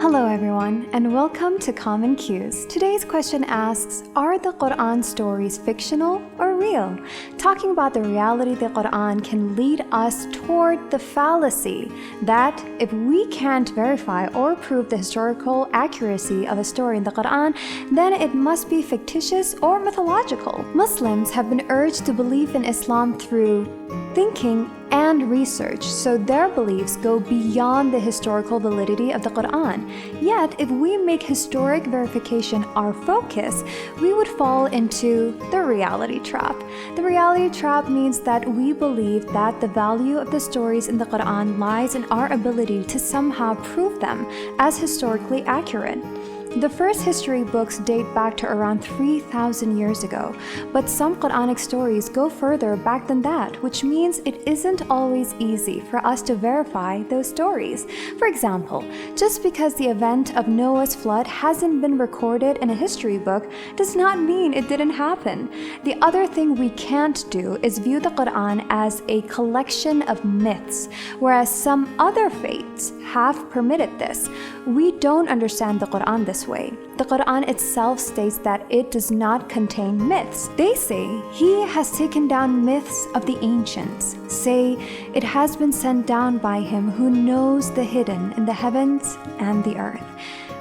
Hello everyone, and welcome to Common Cues. Today's question asks, are the Quran stories fictional or real? Talking about the reality of the Quran can lead us toward the fallacy that if we can't verify or prove the historical accuracy of a story in the Quran, then it must be fictitious or mythological. Muslims have been urged to believe in Islam through thinking and research, so their beliefs go beyond the historical validity of the Quran. Yet, if we make historic verification our focus, we would fall into the reality trap. The reality trap means that we believe that the value of the stories in the Quran lies in our ability to somehow prove them as historically accurate. The first history books date back to around 3,000 years ago, but some Quranic stories go further back than that, which means it isn't always easy for us to verify those stories. For example, just because the event of Noah's flood hasn't been recorded in a history book does not mean it didn't happen. The other thing we can't do is view the Quran as a collection of myths, whereas some other faiths have permitted this. We don't understand the Quran this way. The Quran itself states that it does not contain myths. They say, He has taken down myths of the ancients. Say, it has been sent down by Him who knows the hidden in the heavens and the earth.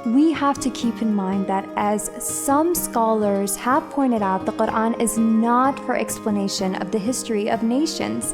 We have to keep in mind that, as some scholars have pointed out, the Quran is not for explanation of the history of nations.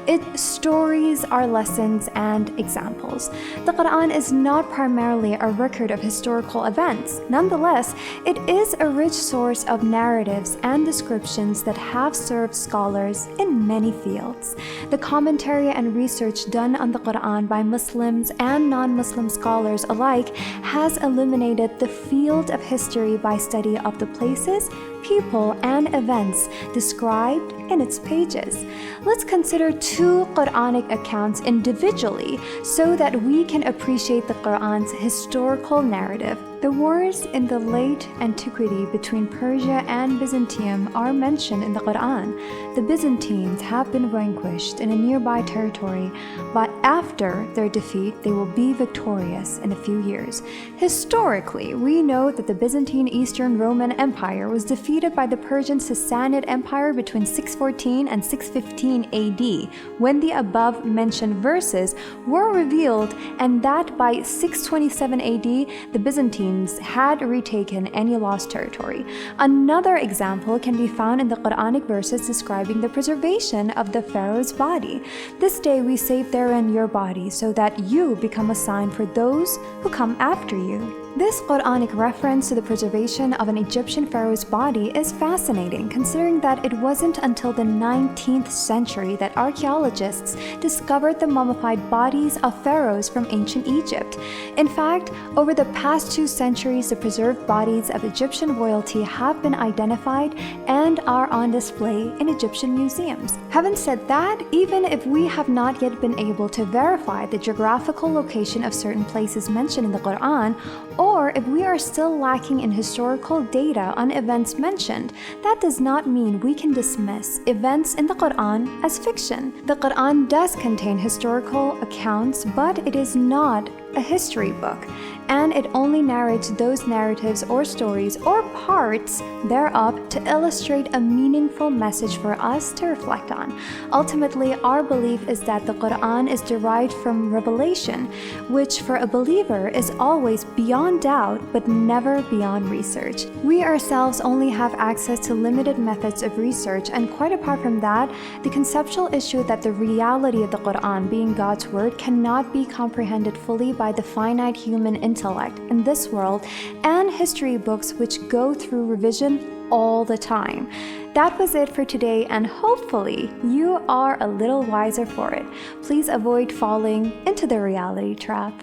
Its stories are lessons and examples. The Quran is not primarily a record of historical events. Nonetheless, it is a rich source of narratives and descriptions that have served scholars in many fields. The commentary and research done on the Quran by Muslims and non-Muslim scholars alike has illuminated the field of history by study of the places, people, and events described in its pages. Let's consider two Quranic accounts individually so that we can appreciate the Quran's historical narrative. The wars in the late antiquity between Persia and Byzantium are mentioned in the Quran. The Byzantines have been vanquished in a nearby territory, but after their defeat, they will be victorious in a few years. Historically, we know that the Byzantine Eastern Roman Empire was defeated by the Persian Sassanid Empire between 614 and 615 AD, when the above-mentioned verses were revealed, and that by 627 AD, the Byzantines had retaken any lost territory. Another example can be found in the Quranic verses describing the preservation of the Pharaoh's body. This day we save therein your body, so that you become a sign for those who come after you. This Quranic reference to the preservation of an Egyptian pharaoh's body is fascinating, considering that it wasn't until the 19th century that archaeologists discovered the mummified bodies of pharaohs from ancient Egypt. In fact, over the past 2 centuries, the preserved bodies of Egyptian royalty have been identified and are on display in Egyptian museums. Having said that, even if we have not yet been able to verify the geographical location of certain places mentioned in the Quran, or if we are still lacking in historical data on events mentioned, that does not mean we can dismiss events in the Quran as fiction. The Quran does contain historical accounts, but it is not a history book, and it only narrates those narratives or stories or parts thereof to illustrate a meaningful message for us to reflect on. Ultimately, our belief is that the Quran is derived from revelation, which for a believer is always beyond doubt but never beyond research. We ourselves only have access to limited methods of research, and quite apart from that, the conceptual issue that the reality of the Quran, being God's word, cannot be comprehended fully by the finite human intellect in this world, and history books which go through revision all the time. That was it for today, and hopefully you are a little wiser for it. Please avoid falling into the reality trap.